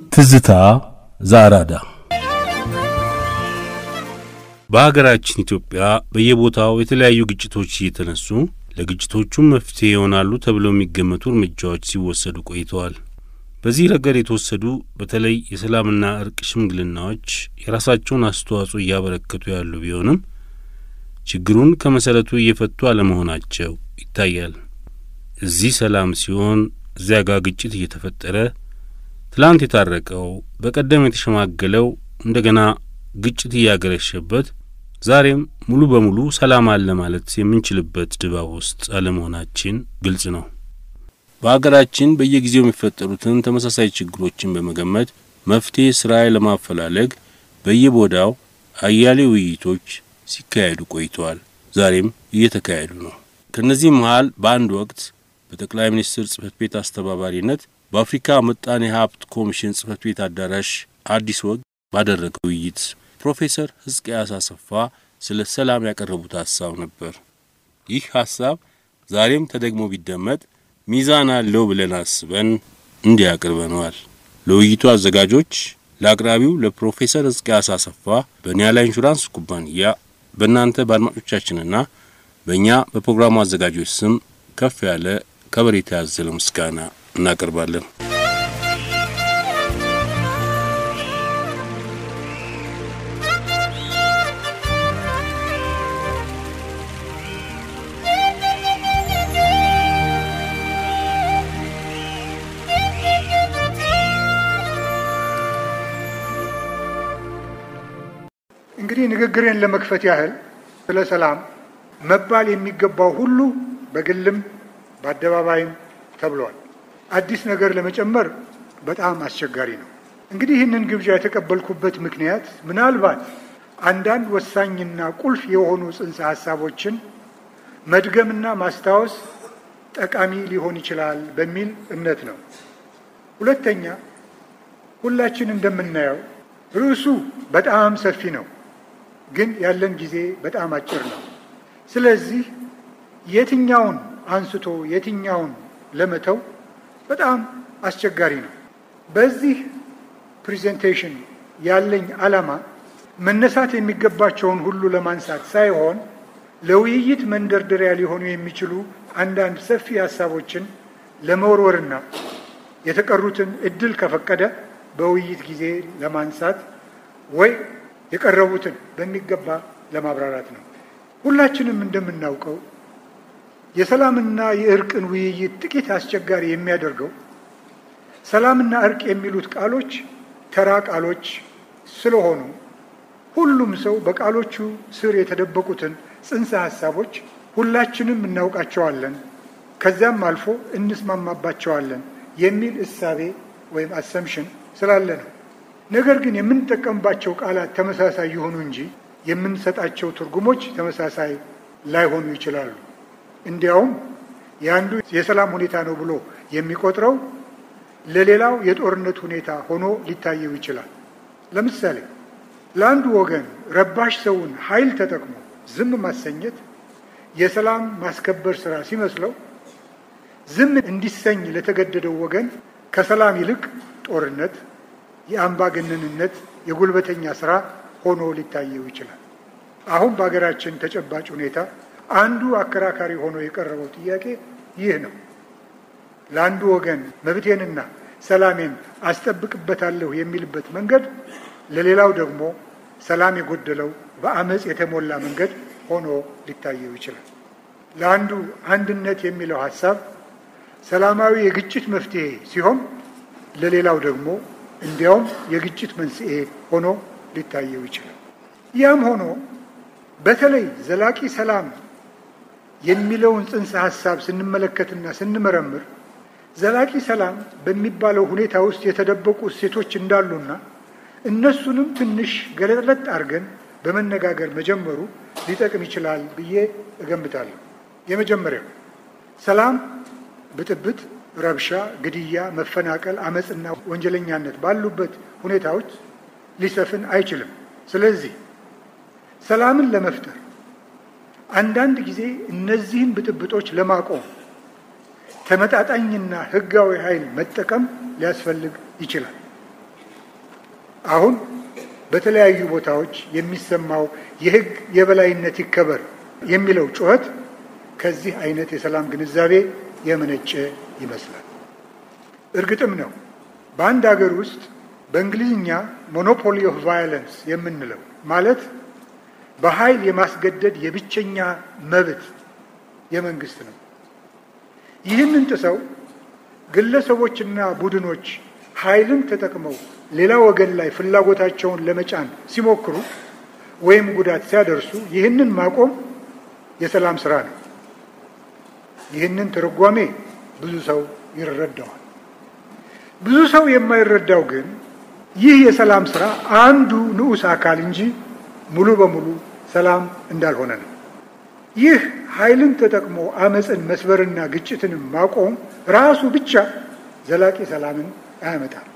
ትዝታ ዛራዳ በሀገራችን ኢትዮጵያ በየቦታው የተለያዩ ግጭቶች እየተነሱ ለግጭቶቹ መፍትሄ ይሆናሉ ተብለው የሚገመቱ እርምጃዎች ሲወሰዱ ቆይተዋል። በዚህ ረገድ የተወሰዱ በተለይ የሰላምና እርቅ ሽምግልናዎች የራሳቸውን አስተዋጽኦ እያበረከቱ ያሉ ቢሆንም ችግሩን ከመሰረቱ እየፈቱ አለመሆናቸው ይታያል። እዚህ ሰላም ሲሆን እዚያ ጋር ግጭት እየተፈጠረ ትላንት የታረቀው በቀደም የተሸማገለው እንደገና ግጭት እያገረሸበት ዛሬም ሙሉ በሙሉ ሰላም አለ ማለት የምንችልበት ድባብ ውስጥ አለመሆናችን ግልጽ ነው። በአገራችን በየጊዜው የሚፈጠሩትን ተመሳሳይ ችግሮችን በመገመት መፍትሄ ስራይ ለማፈላለግ በየቦታው አያሌ ውይይቶች ሲካሄዱ ቆይተዋል። ዛሬም እየተካሄዱ ነው። ከነዚህ መሃል በአንድ ወቅት በጠቅላይ ሚኒስትር ጽሕፈት ቤት አስተባባሪነት በአፍሪካ ምጣኔ ሀብት ኮሚሽን ጽሕፈት ቤት አዳራሽ አዲስ ወግ ባደረገው ውይይት ፕሮፌሰር ሕዝቅያስ አሰፋ ስለ ሰላም ያቀረቡት ሐሳብ ነበር። ይህ ሐሳብ ዛሬም ተደግሞ ቢደመጥ ሚዛን አለው ብለን አስበን እንዲያቀርበናል። ለውይይቱ አዘጋጆች ለአቅራቢው ለፕሮፌሰር ሕዝቅያስ አሰፋ በኒያላ ኢንሹራንስ ኩባንያ በእናንተ በአድማጮቻችንና በእኛ በፕሮግራሙ አዘጋጆች ስም ከፍ ያለ ከበሬታ ያዘለ ምስጋና እናቀርባለን። እንግዲህ ንግግሬን ለመክፈት ያህል ስለ ሰላም መባል የሚገባው ሁሉ በግልም በአደባባይም ተብሏል። አዲስ ነገር ለመጨመር በጣም አስቸጋሪ ነው። እንግዲህ ይህንን ግብዣ የተቀበልኩበት ምክንያት ምናልባት አንዳንድ ወሳኝና ቁልፍ የሆኑ ጽንሰ ሐሳቦችን መድገምና ማስታወስ ጠቃሚ ሊሆን ይችላል በሚል እምነት ነው። ሁለተኛ፣ ሁላችን እንደምናየው ርዕሱ በጣም ሰፊ ነው፣ ግን ያለን ጊዜ በጣም አጭር ነው። ስለዚህ የትኛውን አንስቶ የትኛውን ለመተው በጣም አስቸጋሪ ነው። በዚህ ፕሬዘንቴሽን ያለኝ ዓላማ መነሳት የሚገባቸውን ሁሉ ለማንሳት ሳይሆን ለውይይት መንደርደሪያ ሊሆኑ የሚችሉ አንዳንድ ሰፊ ሐሳቦችን ለመወርወርና የተቀሩትን እድል ከፈቀደ በውይይት ጊዜ ለማንሳት ወይ የቀረቡትን በሚገባ ለማብራራት ነው። ሁላችንም እንደምናውቀው የሰላምና የእርቅን ውይይት ጥቂት አስቸጋሪ የሚያደርገው ሰላምና እርቅ የሚሉት ቃሎች ተራ ቃሎች ስለሆኑ ሁሉም ሰው በቃሎቹ ስር የተደበቁትን ጽንሰ ሐሳቦች ሁላችንም እናውቃቸዋለን፣ ከዛም አልፎ እንስማማባቸዋለን የሚል እሳቤ ወይም አሰምሽን ስላለ ነው። ነገር ግን የምንጠቀምባቸው ቃላት ተመሳሳይ ይሆኑ እንጂ የምንሰጣቸው ትርጉሞች ተመሳሳይ ላይሆኑ ይችላሉ። እንዲያውም የአንዱ የሰላም ሁኔታ ነው ብሎ የሚቆጥረው ለሌላው የጦርነት ሁኔታ ሆኖ ሊታየው ይችላል። ለምሳሌ ለአንዱ ወገን ረባሽ ሰውን ኃይል ተጠቅሞ ዝም ማሰኘት የሰላም ማስከበር ስራ ሲመስለው፣ ዝም እንዲሰኝ ለተገደደው ወገን ከሰላም ይልቅ ጦርነት፣ የአምባገነንነት፣ የጉልበተኛ ስራ ሆኖ ሊታየው ይችላል። አሁን በአገራችን ተጨባጭ ሁኔታ አንዱ አከራካሪ ሆኖ የቀረበው ጥያቄ ይህ ነው። ለአንዱ ወገን መብቴንና ሰላሜን አስጠብቅበታለሁ የሚልበት መንገድ፣ ለሌላው ደግሞ ሰላም የጎደለው በአመጽ የተሞላ መንገድ ሆኖ ሊታየው ይችላል። ለአንዱ አንድነት የሚለው ሐሳብ ሰላማዊ የግጭት መፍትሄ ሲሆን፣ ለሌላው ደግሞ እንዲያውም የግጭት መንስኤ ሆኖ ሊታየው ይችላል። ያም ሆኖ በተለይ ዘላቂ ሰላም የሚለውን ጽንሰ ሐሳብ ስንመለከትና ስንመረምር ዘላቂ ሰላም በሚባለው ሁኔታ ውስጥ የተደበቁ እሴቶች እንዳሉና እነሱንም ትንሽ ገለጥ አድርገን በመነጋገር መጀመሩ ሊጠቅም ይችላል ብዬ እገምታለሁ። የመጀመሪያው ሰላም ብጥብጥ፣ ረብሻ፣ ግድያ፣ መፈናቀል፣ አመጽና ወንጀለኛነት ባሉበት ሁኔታዎች ሊሰፍን አይችልም። ስለዚህ ሰላምን ለመፍጠር አንዳንድ ጊዜ እነዚህን ብጥብጦች ለማቆም ተመጣጣኝና ህጋዊ ኃይል መጠቀም ሊያስፈልግ ይችላል። አሁን በተለያዩ ቦታዎች የሚሰማው የህግ የበላይነት ይከበር የሚለው ጩኸት ከዚህ አይነት የሰላም ግንዛቤ የመነጨ ይመስላል። እርግጥም ነው በአንድ ሀገር ውስጥ በእንግሊዝኛ ሞኖፖሊ ኦፍ ቫዮለንስ የምንለው ማለት በኃይል የማስገደድ የብቸኛ መብት የመንግስት ነው። ይህንን ጥሰው ግለሰቦችና ቡድኖች ኃይልን ተጠቅመው ሌላ ወገን ላይ ፍላጎታቸውን ለመጫን ሲሞክሩ ወይም ጉዳት ሲያደርሱ ይህንን ማቆም የሰላም ስራ ነው። ይህንን ትርጓሜ ብዙ ሰው ይረዳዋል። ብዙ ሰው የማይረዳው ግን ይህ የሰላም ስራ አንዱ ንዑስ አካል እንጂ ሙሉ በሙሉ ሰላም እንዳልሆነ ነው። ይህ ኃይልን ተጠቅሞ አመፅን መስበርና ግጭትን ማቆም ራሱ ብቻ ዘላቂ ሰላምን አያመጣም።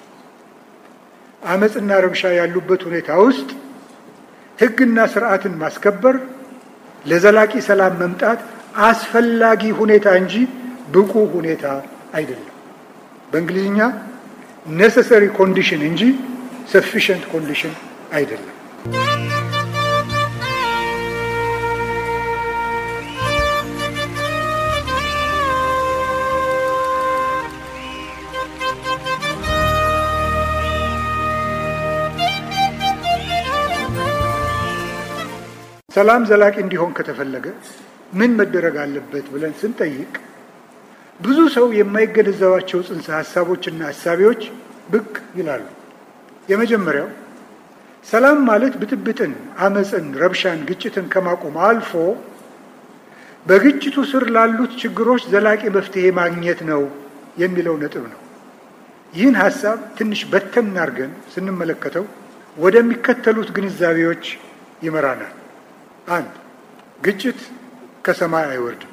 አመፅና ረብሻ ያሉበት ሁኔታ ውስጥ ህግና ስርዓትን ማስከበር ለዘላቂ ሰላም መምጣት አስፈላጊ ሁኔታ እንጂ ብቁ ሁኔታ አይደለም። በእንግሊዝኛ necessary condition እንጂ sufficient condition አይደለም። ሰላም ዘላቂ እንዲሆን ከተፈለገ ምን መደረግ አለበት ብለን ስንጠይቅ ብዙ ሰው የማይገነዘባቸው ጽንሰ ሐሳቦችና ሐሳቢዎች ብቅ ይላሉ። የመጀመሪያው ሰላም ማለት ብጥብጥን፣ አመፅን፣ ረብሻን፣ ግጭትን ከማቆም አልፎ በግጭቱ ስር ላሉት ችግሮች ዘላቂ መፍትሄ ማግኘት ነው የሚለው ነጥብ ነው። ይህን ሐሳብ ትንሽ በተን አድርገን ስንመለከተው ወደሚከተሉት ግንዛቤዎች ይመራናል። አንድ፣ ግጭት ከሰማይ አይወርድም።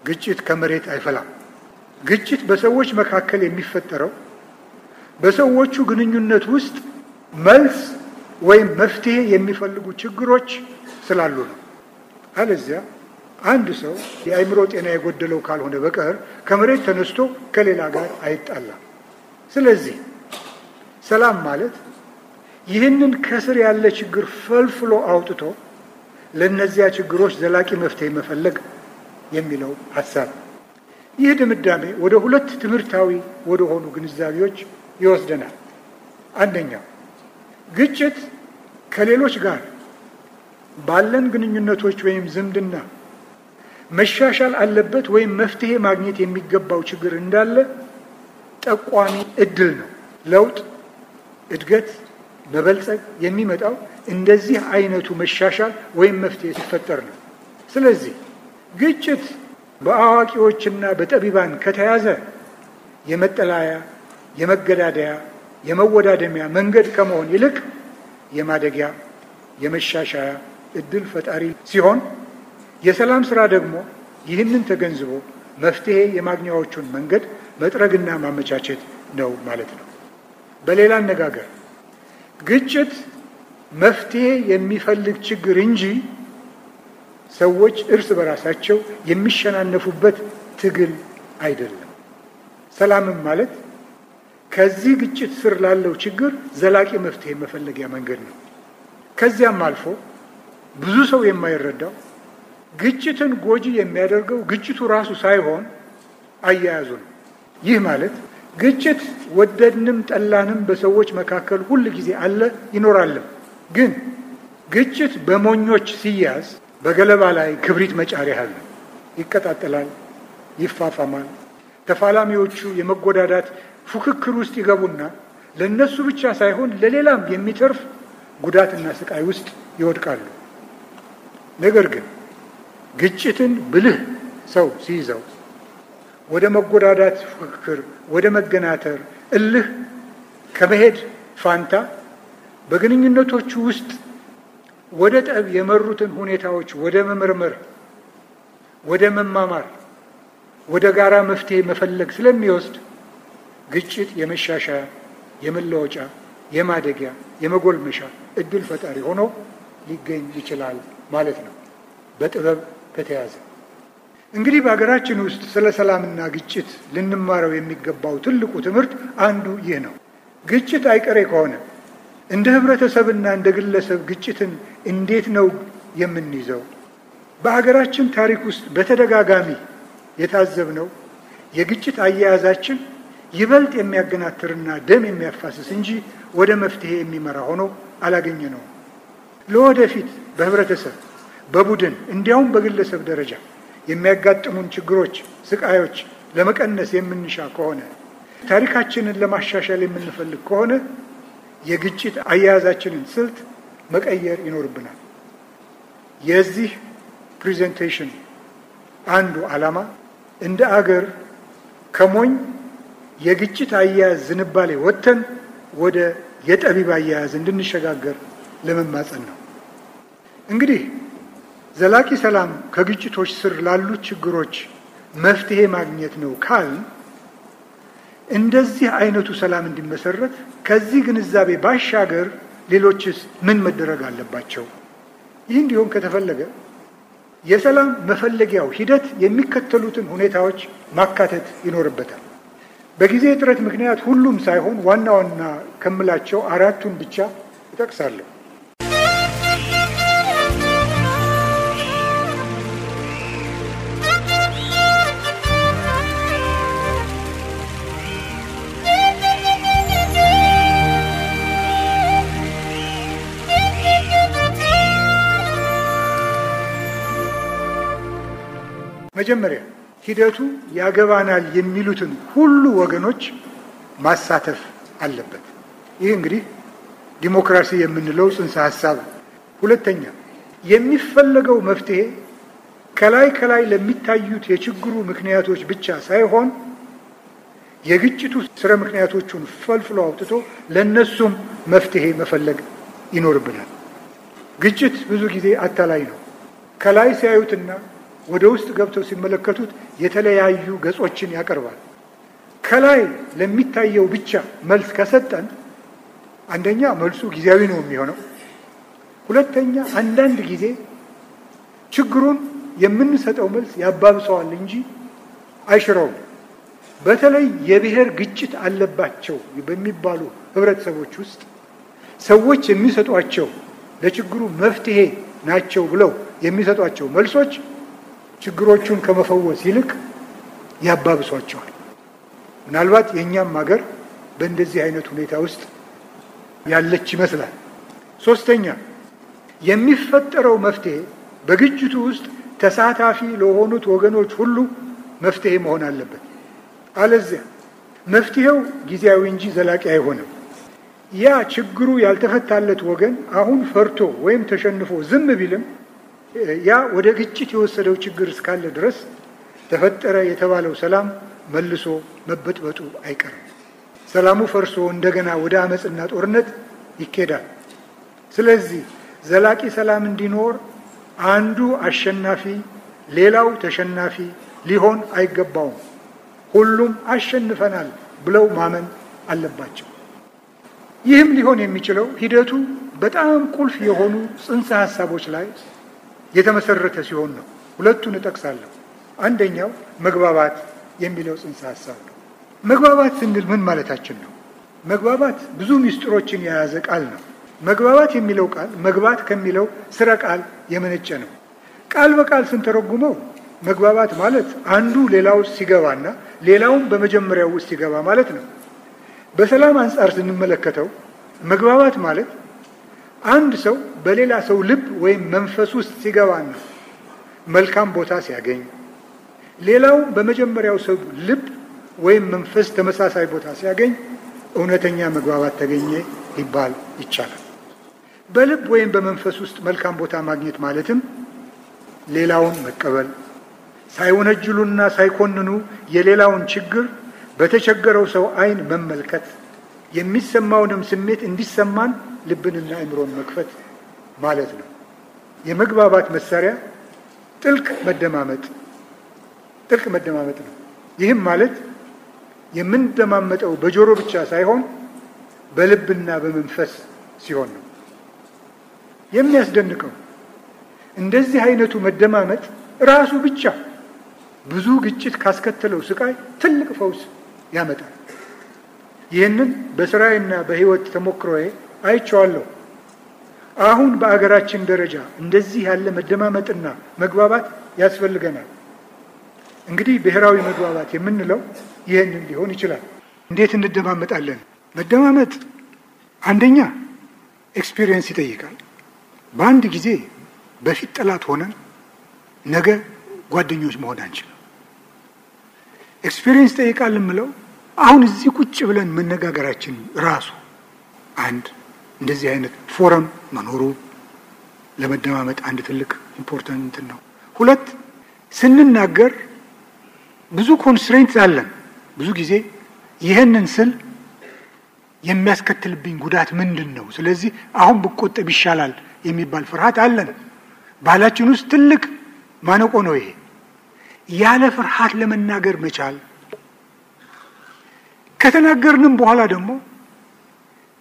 ግጭት ከመሬት አይፈላም። ግጭት በሰዎች መካከል የሚፈጠረው በሰዎቹ ግንኙነት ውስጥ መልስ ወይም መፍትሄ የሚፈልጉ ችግሮች ስላሉ ነው። አለዚያ አንድ ሰው የአእምሮ ጤና የጎደለው ካልሆነ በቀር ከመሬት ተነስቶ ከሌላ ጋር አይጣላም። ስለዚህ ሰላም ማለት ይህንን ከስር ያለ ችግር ፈልፍሎ አውጥቶ ለእነዚያ ችግሮች ዘላቂ መፍትሄ መፈለግ የሚለው ሐሳብ። ይህ ድምዳሜ ወደ ሁለት ትምህርታዊ ወደ ሆኑ ግንዛቤዎች ይወስደናል። አንደኛው ግጭት ከሌሎች ጋር ባለን ግንኙነቶች ወይም ዝምድና መሻሻል አለበት ወይም መፍትሄ ማግኘት የሚገባው ችግር እንዳለ ጠቋሚ እድል ነው። ለውጥ፣ እድገት፣ መበልጸግ የሚመጣው እንደዚህ አይነቱ መሻሻል ወይም መፍትሄ ሲፈጠር ነው። ስለዚህ ግጭት በአዋቂዎችና በጠቢባን ከተያዘ የመጠላያ፣ የመገዳደያ፣ የመወዳደሚያ መንገድ ከመሆን ይልቅ የማደጊያ፣ የመሻሻያ እድል ፈጣሪ ሲሆን የሰላም ስራ ደግሞ ይህንን ተገንዝቦ መፍትሄ የማግኛዎቹን መንገድ መጥረግና ማመቻቸት ነው ማለት ነው። በሌላ አነጋገር ግጭት መፍትሄ የሚፈልግ ችግር እንጂ ሰዎች እርስ በራሳቸው የሚሸናነፉበት ትግል አይደለም። ሰላምም ማለት ከዚህ ግጭት ስር ላለው ችግር ዘላቂ መፍትሄ መፈለጊያ መንገድ ነው። ከዚያም አልፎ ብዙ ሰው የማይረዳው ግጭትን ጎጂ የሚያደርገው ግጭቱ ራሱ ሳይሆን አያያዙ ነው። ይህ ማለት ግጭት ወደድንም ጠላንም በሰዎች መካከል ሁል ጊዜ አለ ይኖራልም። ግን ግጭት በሞኞች ሲያዝ በገለባ ላይ ክብሪት መጫር ያህል ነው። ይቀጣጠላል፣ ይፋፋማል። ተፋላሚዎቹ የመጎዳዳት ፉክክር ውስጥ ይገቡና ለነሱ ብቻ ሳይሆን ለሌላም የሚተርፍ ጉዳትና ስቃይ ውስጥ ይወድቃሉ። ነገር ግን ግጭትን ብልህ ሰው ሲይዘው ወደ መጎዳዳት ፉክክር፣ ወደ መገናተር፣ እልህ ከመሄድ ፋንታ በግንኙነቶቹ ውስጥ ወደ ጠብ የመሩትን ሁኔታዎች ወደ መመርመር፣ ወደ መማማር፣ ወደ ጋራ መፍትሄ መፈለግ ስለሚወስድ ግጭት የመሻሻያ፣ የመለወጫ፣ የማደጊያ፣ የመጎልመሻ እድል ፈጣሪ ሆኖ ሊገኝ ይችላል ማለት ነው በጥበብ ከተያዘ። እንግዲህ በሀገራችን ውስጥ ስለ ሰላምና ግጭት ልንማረው የሚገባው ትልቁ ትምህርት አንዱ ይህ ነው። ግጭት አይቀሬ ከሆነ እንደ ህብረተሰብና እንደ ግለሰብ ግጭትን እንዴት ነው የምንይዘው? በሀገራችን ታሪክ ውስጥ በተደጋጋሚ የታዘብነው የግጭት አያያዛችን ይበልጥ የሚያገናትርና ደም የሚያፋስስ እንጂ ወደ መፍትሄ የሚመራ ሆኖ አላገኘነውም። ለወደፊት በህብረተሰብ፣ በቡድን እንዲያውም በግለሰብ ደረጃ የሚያጋጥሙን ችግሮች፣ ስቃዮች ለመቀነስ የምንሻ ከሆነ ታሪካችንን ለማሻሻል የምንፈልግ ከሆነ የግጭት አያያዛችንን ስልት መቀየር ይኖርብናል። የዚህ ፕሬዘንቴሽን አንዱ ዓላማ እንደ አገር ከሞኝ የግጭት አያያዝ ዝንባሌ ወጥተን ወደ የጠቢብ አያያዝ እንድንሸጋገር ለመማጸን ነው። እንግዲህ ዘላቂ ሰላም ከግጭቶች ስር ላሉት ችግሮች መፍትሄ ማግኘት ነው ካልን እንደዚህ አይነቱ ሰላም እንዲመሰረት ከዚህ ግንዛቤ ባሻገር ሌሎችስ ምን መደረግ አለባቸው? ይህ እንዲሆን ከተፈለገ የሰላም መፈለጊያው ሂደት የሚከተሉትን ሁኔታዎች ማካተት ይኖርበታል። በጊዜ እጥረት ምክንያት ሁሉም ሳይሆን ዋና ዋና ከምላቸው አራቱን ብቻ እጠቅሳለሁ። መጀመሪያ ሂደቱ ያገባናል የሚሉትን ሁሉ ወገኖች ማሳተፍ አለበት። ይህ እንግዲህ ዲሞክራሲ የምንለው ጽንሰ ሐሳብ። ሁለተኛ የሚፈለገው መፍትሄ ከላይ ለሚታዩት የችግሩ ምክንያቶች ብቻ ሳይሆን የግጭቱ ስረ ምክንያቶቹን ፈልፍሎ አውጥቶ ለነሱም መፍትሄ መፈለግ ይኖርብናል። ግጭት ብዙ ጊዜ አታላይ ነው። ከላይ ሲያዩትና ወደ ውስጥ ገብተው ሲመለከቱት የተለያዩ ገጾችን ያቀርባል። ከላይ ለሚታየው ብቻ መልስ ከሰጠን አንደኛ መልሱ ጊዜያዊ ነው የሚሆነው። ሁለተኛ አንዳንድ ጊዜ ችግሩን የምንሰጠው መልስ ያባብሰዋል እንጂ አይሽረውም። በተለይ የብሔር ግጭት አለባቸው በሚባሉ ህብረተሰቦች ውስጥ ሰዎች የሚሰጧቸው ለችግሩ መፍትሄ ናቸው ብለው የሚሰጧቸው መልሶች ችግሮቹን ከመፈወስ ይልቅ ያባብሷቸዋል። ምናልባት የእኛም ሀገር በእንደዚህ አይነት ሁኔታ ውስጥ ያለች ይመስላል። ሶስተኛ የሚፈጠረው መፍትሄ በግጭቱ ውስጥ ተሳታፊ ለሆኑት ወገኖች ሁሉ መፍትሄ መሆን አለበት። አለዚያ መፍትሄው ጊዜያዊ እንጂ ዘላቂ አይሆንም። ያ ችግሩ ያልተፈታለት ወገን አሁን ፈርቶ ወይም ተሸንፎ ዝም ቢልም ያ ወደ ግጭት የወሰደው ችግር እስካለ ድረስ ተፈጠረ የተባለው ሰላም መልሶ መበጥበጡ አይቀርም። ሰላሙ ፈርሶ እንደገና ወደ አመጽና ጦርነት ይኬዳል። ስለዚህ ዘላቂ ሰላም እንዲኖር አንዱ አሸናፊ ሌላው ተሸናፊ ሊሆን አይገባውም። ሁሉም አሸንፈናል ብለው ማመን አለባቸው። ይህም ሊሆን የሚችለው ሂደቱ በጣም ቁልፍ የሆኑ ጽንሰ ሐሳቦች ላይ የተመሰረተ ሲሆን ነው። ሁለቱን እጠቅሳለሁ። አንደኛው መግባባት የሚለው ጽንሰ ሐሳብ ነው። መግባባት ስንል ምን ማለታችን ነው? መግባባት ብዙ ምስጢሮችን የያዘ ቃል ነው። መግባባት የሚለው ቃል መግባት ከሚለው ስረ ቃል የመነጨ ነው። ቃል በቃል ስንተረጉመው መግባባት ማለት አንዱ ሌላው ሲገባና ሌላውም በመጀመሪያው ውስጥ ሲገባ ማለት ነው። በሰላም አንጻር ስንመለከተው መግባባት ማለት አንድ ሰው በሌላ ሰው ልብ ወይም መንፈስ ውስጥ ሲገባና መልካም ቦታ ሲያገኝ፣ ሌላው በመጀመሪያው ሰው ልብ ወይም መንፈስ ተመሳሳይ ቦታ ሲያገኝ እውነተኛ መግባባት ተገኘ ሊባል ይቻላል። በልብ ወይም በመንፈስ ውስጥ መልካም ቦታ ማግኘት ማለትም ሌላውን መቀበል፣ ሳይወነጅሉና ሳይኮንኑ የሌላውን ችግር በተቸገረው ሰው ዓይን መመልከት፣ የሚሰማውንም ስሜት እንዲሰማን ልብንና አእምሮን መክፈት ማለት ነው። የመግባባት መሳሪያ ጥልቅ መደማመጥ ነው። ይህም ማለት የምንደማመጠው በጆሮ ብቻ ሳይሆን በልብና በመንፈስ ሲሆን ነው። የሚያስደንቀው እንደዚህ አይነቱ መደማመጥ ራሱ ብቻ ብዙ ግጭት ካስከተለው ስቃይ ትልቅ ፈውስ ያመጣል። ይህንን በስራዬና በህይወት ተሞክሮዬ አይቼዋለሁ። አሁን በአገራችን ደረጃ እንደዚህ ያለ መደማመጥና መግባባት ያስፈልገናል። እንግዲህ ብሔራዊ መግባባት የምንለው ይህንን ሊሆን ይችላል። እንዴት እንደማመጣለን? መደማመጥ አንደኛ ኤክስፒሪየንስ ይጠይቃል። በአንድ ጊዜ በፊት ጠላት ሆነን ነገ ጓደኞች መሆን አንችልም። ኤክስፒሪየንስ ይጠይቃል የምለው አሁን እዚህ ቁጭ ብለን መነጋገራችን ራሱ አንድ እንደዚህ አይነት ፎረም መኖሩ ለመደማመጥ አንድ ትልቅ ኢምፖርታንት ነው። ሁለት ስንናገር ብዙ ኮንስትሬንት አለን። ብዙ ጊዜ ይህንን ስል የሚያስከትልብኝ ጉዳት ምንድን ነው? ስለዚህ አሁን ብቆጠብ ይሻላል የሚባል ፍርሃት አለን። ባህላችን ውስጥ ትልቅ ማነቆ ነው ይሄ። ያለ ፍርሃት ለመናገር መቻል፣ ከተናገርንም በኋላ ደግሞ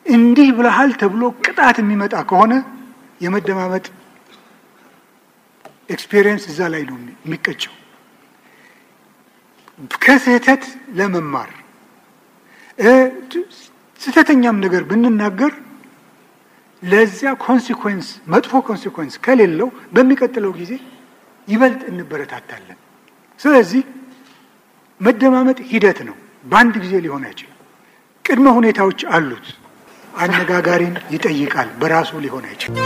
እንዲህ ብለሃል ተብሎ ቅጣት የሚመጣ ከሆነ የመደማመጥ ኤክስፒሪየንስ እዛ ላይ ነው የሚቀጨው። ከስህተት ለመማር ስህተተኛም ነገር ብንናገር ለዚያ ኮንሲኩዌንስ መጥፎ ኮንሲኩዌንስ ከሌለው በሚቀጥለው ጊዜ ይበልጥ እንበረታታለን። ስለዚህ መደማመጥ ሂደት ነው፣ በአንድ ጊዜ ሊሆን አይችልም። ቅድመ ሁኔታዎች አሉት። አነጋጋሪን ይጠይቃል፣ በራሱ ሊሆን አይችልም።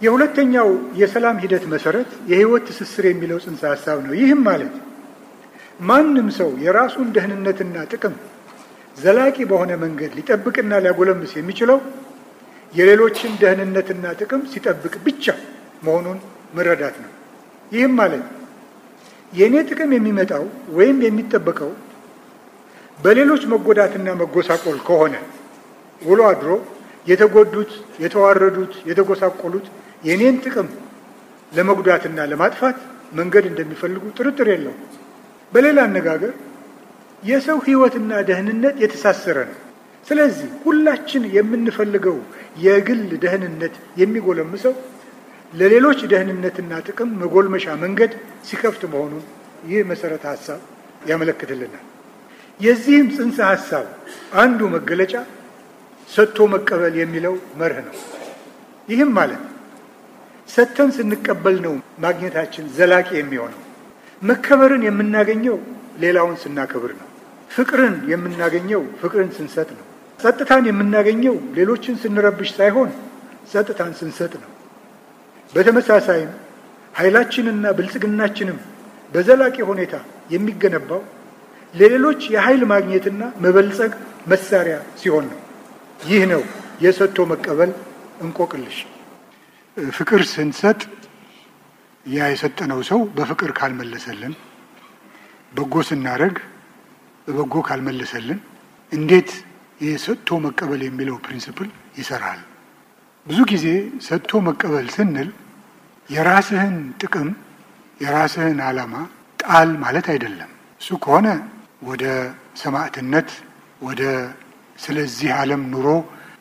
የሁለተኛው የሰላም ሂደት መሰረት የህይወት ትስስር የሚለው ጽንሰ ሐሳብ ነው። ይህም ማለት ማንም ሰው የራሱን ደህንነትና ጥቅም ዘላቂ በሆነ መንገድ ሊጠብቅና ሊያጎለምስ የሚችለው የሌሎችን ደህንነትና ጥቅም ሲጠብቅ ብቻ መሆኑን መረዳት ነው። ይህም ማለት የኔ ጥቅም የሚመጣው ወይም የሚጠበቀው በሌሎች መጎዳትና መጎሳቆል ከሆነ ውሎ አድሮ የተጎዱት፣ የተዋረዱት፣ የተጎሳቆሉት የኔን ጥቅም ለመጉዳትና ለማጥፋት መንገድ እንደሚፈልጉ ጥርጥር የለውም። በሌላ አነጋገር የሰው ህይወትና ደህንነት የተሳሰረ ነው። ስለዚህ ሁላችን የምንፈልገው የግል ደህንነት የሚጎለምሰው ለሌሎች ደህንነትና ጥቅም መጎልመሻ መንገድ ሲከፍት መሆኑን ይህ መሰረተ ሐሳብ ያመለክትልናል። የዚህም ጽንሰ ሐሳብ አንዱ መገለጫ ሰጥቶ መቀበል የሚለው መርህ ነው። ይህም ማለት ሰጥተን ስንቀበል ነው ማግኘታችን ዘላቂ የሚሆነው። መከበርን የምናገኘው ሌላውን ስናከብር ነው። ፍቅርን የምናገኘው ፍቅርን ስንሰጥ ነው። ጸጥታን የምናገኘው ሌሎችን ስንረብሽ ሳይሆን ጸጥታን ስንሰጥ ነው። በተመሳሳይም ኃይላችንና ብልጽግናችንም በዘላቂ ሁኔታ የሚገነባው ለሌሎች የኃይል ማግኘትና መበልጸግ መሳሪያ ሲሆን ነው። ይህ ነው የሰጥቶ መቀበል እንቆቅልሽ። ፍቅር ስንሰጥ ያ የሰጠነው ሰው በፍቅር ካልመለሰልን፣ በጎ ስናደርግ በበጎ ካልመለሰልን እንዴት የሰጥቶ መቀበል የሚለው ፕሪንሲፕል ይሰራል? ብዙ ጊዜ ሰጥቶ መቀበል ስንል የራስህን ጥቅም የራስህን ዓላማ ጣል ማለት አይደለም። እሱ ከሆነ ወደ ሰማዕትነት ወደ ስለዚህ ዓለም ኑሮ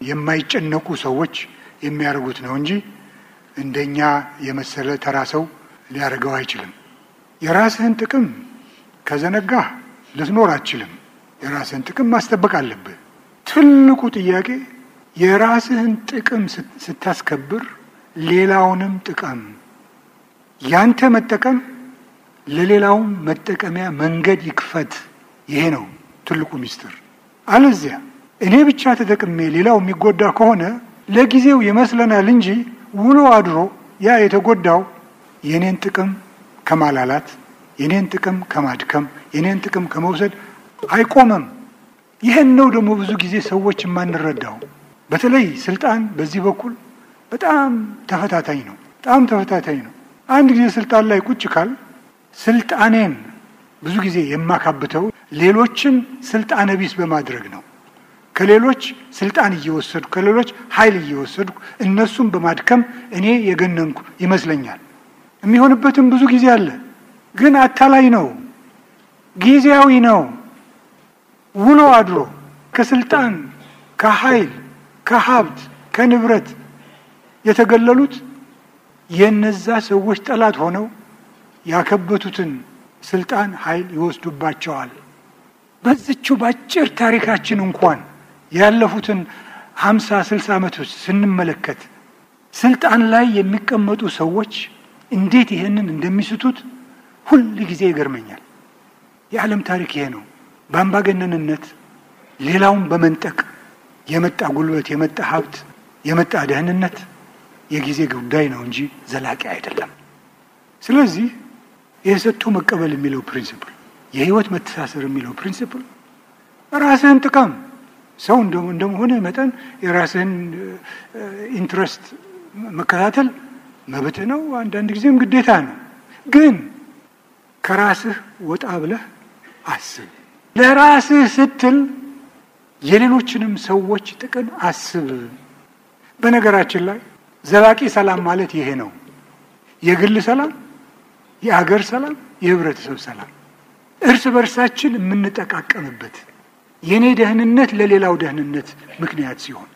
የማይጨነቁ ሰዎች የሚያደርጉት ነው እንጂ እንደኛ የመሰለ ተራ ሰው ሊያደርገው አይችልም። የራስህን ጥቅም ከዘነጋህ ልትኖር አትችልም። የራስህን ጥቅም ማስጠበቅ አለብህ። ትልቁ ጥያቄ የራስህን ጥቅም ስታስከብር ሌላውንም ጥቀም። ያንተ መጠቀም ለሌላውም መጠቀሚያ መንገድ ይክፈት። ይሄ ነው ትልቁ ሚስጥር። አለዚያ እኔ ብቻ ተጠቅሜ ሌላው የሚጎዳ ከሆነ ለጊዜው ይመስለናል እንጂ ውሎ አድሮ ያ የተጎዳው የኔን ጥቅም ከማላላት፣ የኔን ጥቅም ከማድከም፣ የኔን ጥቅም ከመውሰድ አይቆምም። ይህን ነው ደግሞ ብዙ ጊዜ ሰዎች የማንረዳው። በተለይ ስልጣን በዚህ በኩል በጣም ተፈታታኝ ነው። በጣም ተፈታታኝ ነው። አንድ ጊዜ ስልጣን ላይ ቁጭ ካል ስልጣኔን ብዙ ጊዜ የማካብተው ሌሎችን ስልጣነ ቢስ በማድረግ ነው። ከሌሎች ስልጣን እየወሰድኩ ከሌሎች ኃይል እየወሰድኩ እነሱን በማድከም እኔ የገነንኩ ይመስለኛል። የሚሆንበትም ብዙ ጊዜ አለ። ግን አታላይ ነው፣ ጊዜያዊ ነው። ውሎ አድሮ ከስልጣን፣ ከኃይል፣ ከሀብት፣ ከንብረት የተገለሉት የነዛ ሰዎች ጠላት ሆነው ያከበቱትን ስልጣን ኃይል ይወስዱባቸዋል። በዚህው ባጭር ታሪካችን እንኳን ያለፉትን 50-60 ዓመቶች ስንመለከት ስልጣን ላይ የሚቀመጡ ሰዎች እንዴት ይሄንን እንደሚስቱት ሁሉ ጊዜ ይገርመኛል። የዓለም ታሪክ ይሄ ነው። በአምባገነንነት ሌላውን በመንጠቅ የመጣ ጉልበት፣ የመጣ ሀብት፣ የመጣ ደህንነት የጊዜ ጉዳይ ነው እንጂ ዘላቂ አይደለም። ስለዚህ የሰጥቶ መቀበል የሚለው ፕሪንሲፕል፣ የህይወት መተሳሰር የሚለው ፕሪንሲፕል ራስህን ጥቀም። ሰው እንደመሆነ መጠን የራስህን ኢንትረስት መከታተል መብት ነው፣ አንዳንድ ጊዜም ግዴታ ነው። ግን ከራስህ ወጣ ብለህ አስብ። ለራስህ ስትል የሌሎችንም ሰዎች ጥቅም አስብ። በነገራችን ላይ ዘላቂ ሰላም ማለት ይሄ ነው። የግል ሰላም፣ የአገር ሰላም፣ የህብረተሰብ ሰላም፣ እርስ በርሳችን የምንጠቃቀምበት፣ የኔ ደህንነት ለሌላው ደህንነት ምክንያት ሲሆን፣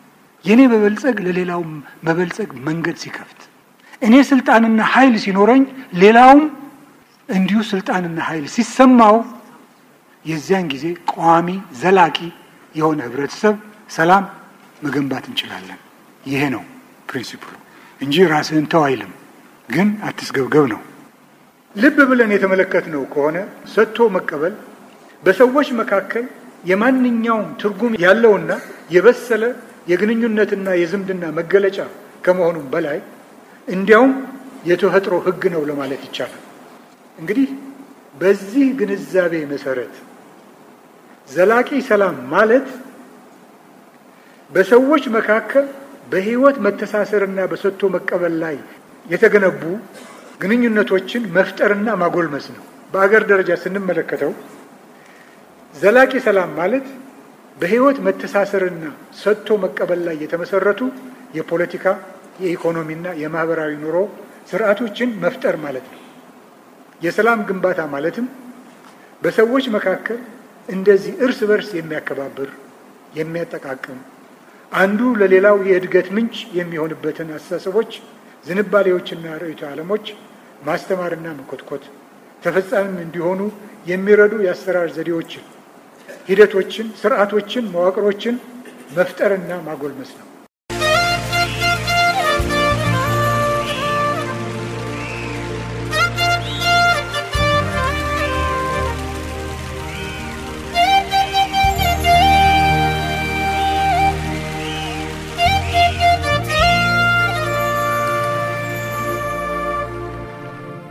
የኔ መበልጸግ ለሌላው መበልጸግ መንገድ ሲከፍት፣ እኔ ስልጣንና ኃይል ሲኖረኝ ሌላውም እንዲሁ ስልጣንና ኃይል ሲሰማው፣ የዚያን ጊዜ ቋሚ ዘላቂ የሆነ ህብረተሰብ ሰላም መገንባት እንችላለን። ይሄ ነው ፕሪንሲፕሉ እንጂ ራስህን ተው አይልም። ግን አትስገብገብ ነው። ልብ ብለን የተመለከትነው ከሆነ ሰጥቶ መቀበል በሰዎች መካከል የማንኛውም ትርጉም ያለውና የበሰለ የግንኙነትና የዝምድና መገለጫ ከመሆኑም በላይ እንዲያውም የተፈጥሮ ህግ ነው ለማለት ይቻላል። እንግዲህ በዚህ ግንዛቤ መሰረት ዘላቂ ሰላም ማለት በሰዎች መካከል በህይወት መተሳሰርና በሰጥቶ መቀበል ላይ የተገነቡ ግንኙነቶችን መፍጠርና ማጎልመስ ነው። በአገር ደረጃ ስንመለከተው ዘላቂ ሰላም ማለት በህይወት መተሳሰርና ሰጥቶ መቀበል ላይ የተመሰረቱ የፖለቲካ፣ የኢኮኖሚና የማህበራዊ ኑሮ ስርዓቶችን መፍጠር ማለት ነው። የሰላም ግንባታ ማለትም በሰዎች መካከል እንደዚህ እርስ በርስ የሚያከባብር፣ የሚያጠቃቅም፣ አንዱ ለሌላው የእድገት ምንጭ የሚሆንበትን አስተሳሰቦች፣ ዝንባሌዎችና ርዕዮተ ዓለሞች ማስተማርና መኮትኮት፣ ተፈጻሚ እንዲሆኑ የሚረዱ የአሰራር ዘዴዎችን፣ ሂደቶችን፣ ስርዓቶችን፣ መዋቅሮችን መፍጠርና ማጎልመስ ነው።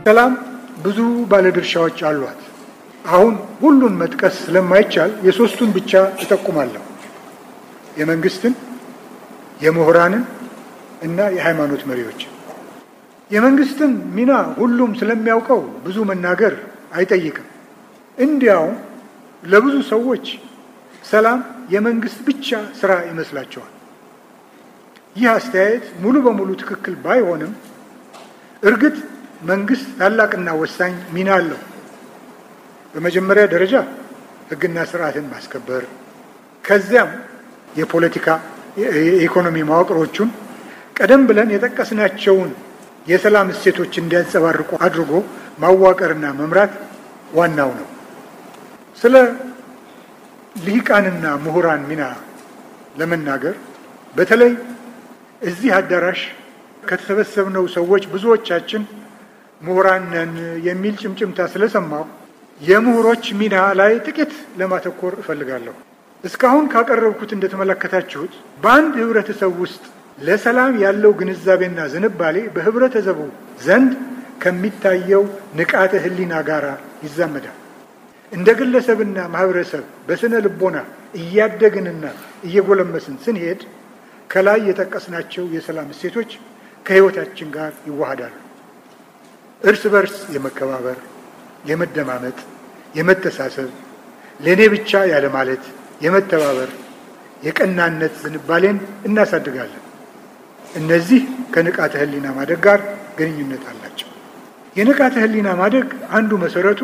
ሰላም ብዙ ባለድርሻዎች አሏት። አሁን ሁሉን መጥቀስ ስለማይቻል የሶስቱን ብቻ እጠቁማለሁ። የመንግስትን፣ የምሁራንን እና የሃይማኖት መሪዎችን። የመንግስትን ሚና ሁሉም ስለሚያውቀው ብዙ መናገር አይጠይቅም። እንዲያው ለብዙ ሰዎች ሰላም የመንግስት ብቻ ስራ ይመስላቸዋል። ይህ አስተያየት ሙሉ በሙሉ ትክክል ባይሆንም እርግጥ መንግስት ታላቅና ወሳኝ ሚና አለው። በመጀመሪያ ደረጃ ህግና ስርዓትን ማስከበር፣ ከዚያም የፖለቲካ የኢኮኖሚ መዋቅሮቹን ቀደም ብለን የጠቀስናቸውን የሰላም እሴቶች እንዲያንጸባርቁ አድርጎ ማዋቀርና መምራት ዋናው ነው። ስለ ልሂቃንና ምሁራን ሚና ለመናገር በተለይ እዚህ አዳራሽ ከተሰበሰብነው ሰዎች ብዙዎቻችን ምሁራን ነን የሚል ጭምጭምታ ስለሰማሁ የምሁሮች ሚና ላይ ጥቂት ለማተኮር እፈልጋለሁ። እስካሁን ካቀረብኩት እንደተመለከታችሁት በአንድ ህብረተሰብ ውስጥ ለሰላም ያለው ግንዛቤና ዝንባሌ በህብረተሰቡ ዘንድ ከሚታየው ንቃተ ህሊና ጋር ይዛመዳል። እንደ ግለሰብና ማህበረሰብ በስነ ልቦና እያደግንና እየጎለመስን ስንሄድ ከላይ የጠቀስናቸው የሰላም እሴቶች ከህይወታችን ጋር ይዋሃዳሉ። እርስ በርስ የመከባበር፣ የመደማመጥ፣ የመተሳሰብ፣ ለኔ ብቻ ያለ ማለት፣ የመተባበር፣ የቀናነት ዝንባሌን እናሳድጋለን። እነዚህ ከንቃተ ህሊና ማደግ ጋር ግንኙነት አላቸው። የንቃተ ህሊና ማደግ አንዱ መሰረቱ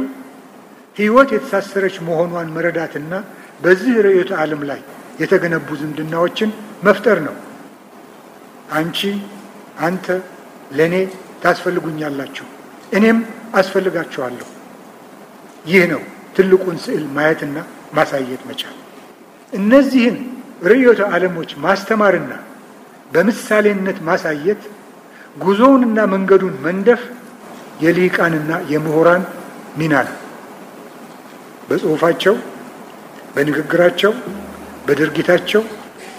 ህይወት የተሳሰረች መሆኗን መረዳትና በዚህ ርዕዮተ ዓለም ላይ የተገነቡ ዝምድናዎችን መፍጠር ነው። አንቺ፣ አንተ ለኔ ታስፈልጉኛላችሁ፣ እኔም አስፈልጋችኋለሁ። ይህ ነው ትልቁን ስዕል ማየትና ማሳየት መቻል። እነዚህን ርዕዮተ ዓለሞች ማስተማርና በምሳሌነት ማሳየት፣ ጉዞውንና መንገዱን መንደፍ የሊቃንና የምሁራን ሚና ነው። በጽሁፋቸው፣ በንግግራቸው፣ በድርጊታቸው፣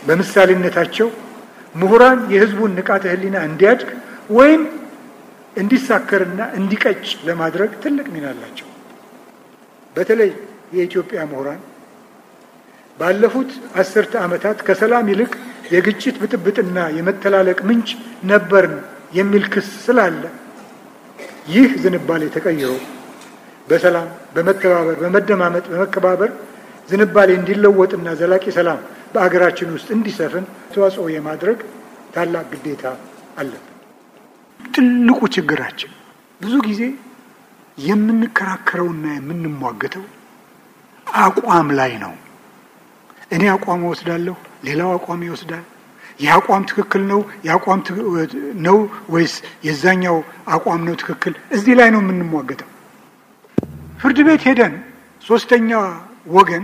በምሳሌነታቸው ምሁራን የህዝቡን ንቃተ ህሊና እንዲያድግ ወይም እንዲሳከርና እንዲቀጭ ለማድረግ ትልቅ ሚና አላቸው። በተለይ የኢትዮጵያ ምሁራን ባለፉት 10 ዓመታት ከሰላም ይልቅ የግጭት ብጥብጥና የመተላለቅ ምንጭ ነበርን የሚል ክስ ስላለ ይህ ዝንባሌ ተቀይሮ በሰላም፣ በመተባበር፣ በመደማመጥ፣ በመከባበር ዝንባሌ እንዲለወጥና ዘላቂ ሰላም በአገራችን ውስጥ እንዲሰፍን ተዋጽኦ የማድረግ ታላቅ ግዴታ አለብን። ትልቁ ችግራችን ብዙ ጊዜ የምንከራከረውና የምንሟገተው አቋም ላይ ነው። እኔ አቋም ወስዳለሁ፣ ሌላው አቋም ይወስዳል። የአቋም ትክክል ነው፣ የአቋም ነው ወይስ የዛኛው አቋም ነው ትክክል? እዚህ ላይ ነው የምንሟገተው። ፍርድ ቤት ሄደን ሶስተኛ ወገን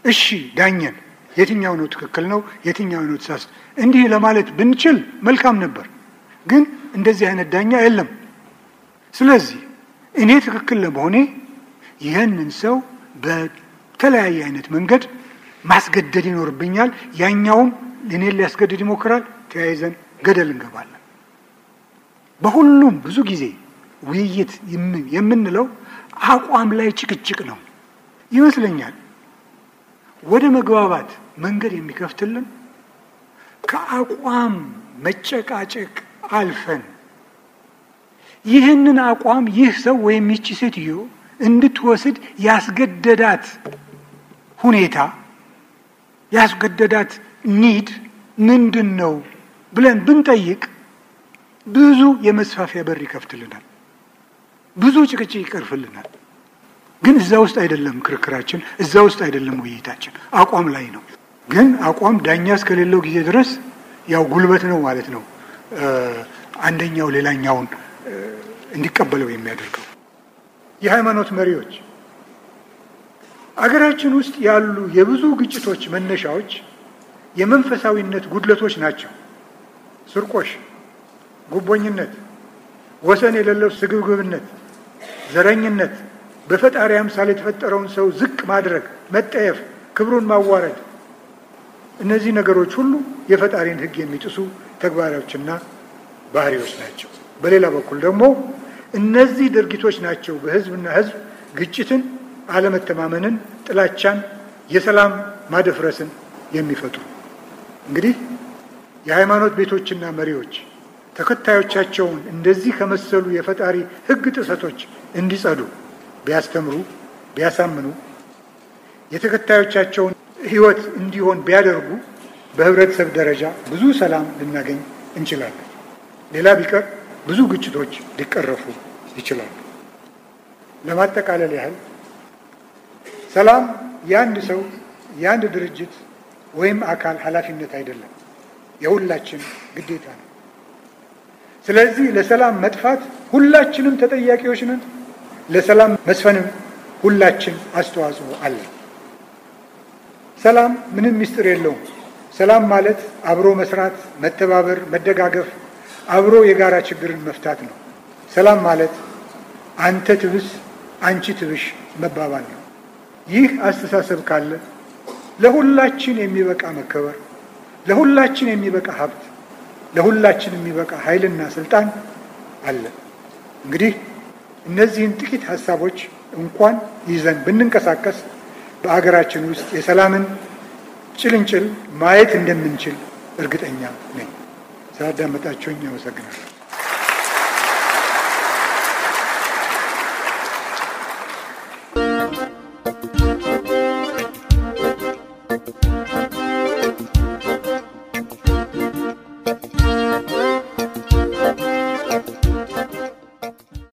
እሺ ዳኘን፣ የትኛው ነው ትክክል ነው፣ የትኛው ነው ተሳስቶ እንዲህ ለማለት ብንችል መልካም ነበር። ግን እንደዚህ አይነት ዳኛ የለም። ስለዚህ እኔ ትክክል ለመሆኔ ይህንን ሰው በተለያየ አይነት መንገድ ማስገደድ ይኖርብኛል። ያኛውም እኔን ሊያስገድድ ይሞክራል። ተያይዘን ገደል እንገባለን። በሁሉም ብዙ ጊዜ ውይይት የምንለው አቋም ላይ ጭቅጭቅ ነው ይመስለኛል። ወደ መግባባት መንገድ የሚከፍትልን ከአቋም መጨቃጨቅ አልፈን ይህንን አቋም ይህ ሰው ወይም ይቺ ሴትዮ እንድትወስድ ያስገደዳት ሁኔታ፣ ያስገደዳት ኒድ ምንድን ነው ብለን ብንጠይቅ ብዙ የመስፋፊያ በር ይከፍትልናል፣ ብዙ ጭቅጭቅ ይቀርፍልናል። ግን እዛ ውስጥ አይደለም ክርክራችን፣ እዛ ውስጥ አይደለም ውይይታችን፣ አቋም ላይ ነው። ግን አቋም ዳኛ እስከሌለው ጊዜ ድረስ ያው ጉልበት ነው ማለት ነው፣ አንደኛው ሌላኛውን እንዲቀበለው የሚያደርገው። የሃይማኖት መሪዎች አገራችን ውስጥ ያሉ የብዙ ግጭቶች መነሻዎች የመንፈሳዊነት ጉድለቶች ናቸው። ስርቆሽ፣ ጉቦኝነት፣ ወሰን የሌለው ስግብግብነት፣ ዘረኝነት፣ በፈጣሪ አምሳል የተፈጠረውን ሰው ዝቅ ማድረግ፣ መጠየፍ፣ ክብሩን ማዋረድ፣ እነዚህ ነገሮች ሁሉ የፈጣሪን ሕግ የሚጥሱ ተግባራዎችና ባህሪዎች ናቸው። በሌላ በኩል ደግሞ እነዚህ ድርጊቶች ናቸው በህዝብና ህዝብ ግጭትን፣ አለመተማመንን፣ ጥላቻን፣ የሰላም ማደፍረስን የሚፈጥሩ። እንግዲህ የሃይማኖት ቤቶችና መሪዎች ተከታዮቻቸውን እንደዚህ ከመሰሉ የፈጣሪ ሕግ ጥሰቶች እንዲጸዱ ቢያስተምሩ፣ ቢያሳምኑ፣ የተከታዮቻቸውን ህይወት እንዲሆን ቢያደርጉ በህብረተሰብ ደረጃ ብዙ ሰላም ልናገኝ እንችላለን። ሌላ ቢቀር ብዙ ግጭቶች ሊቀረፉ ይችላሉ። ለማጠቃለል ያህል ሰላም የአንድ ሰው፣ የአንድ ድርጅት ወይም አካል ኃላፊነት አይደለም፣ የሁላችን ግዴታ ነው። ስለዚህ ለሰላም መጥፋት ሁላችንም ተጠያቂዎች ነን። ለሰላም መስፈንም ሁላችን አስተዋጽኦ አለ። ሰላም ምንም ምስጢር የለውም። ሰላም ማለት አብሮ መስራት፣ መተባበር፣ መደጋገፍ፣ አብሮ የጋራ ችግርን መፍታት ነው። ሰላም ማለት አንተ ትብስ አንቺ ትብሽ መባባል ነው። ይህ አስተሳሰብ ካለ ለሁላችን የሚበቃ መከበር፣ ለሁላችን የሚበቃ ሀብት፣ ለሁላችን የሚበቃ ኃይልና ስልጣን አለ። እንግዲህ እነዚህን ጥቂት ሀሳቦች እንኳን ይዘን ብንንቀሳቀስ በአገራችን ውስጥ የሰላምን ጭልንጭል ማየት እንደምንችል እርግጠኛ ነኝ። ስላዳመጣችሁኝ አመሰግናለሁ።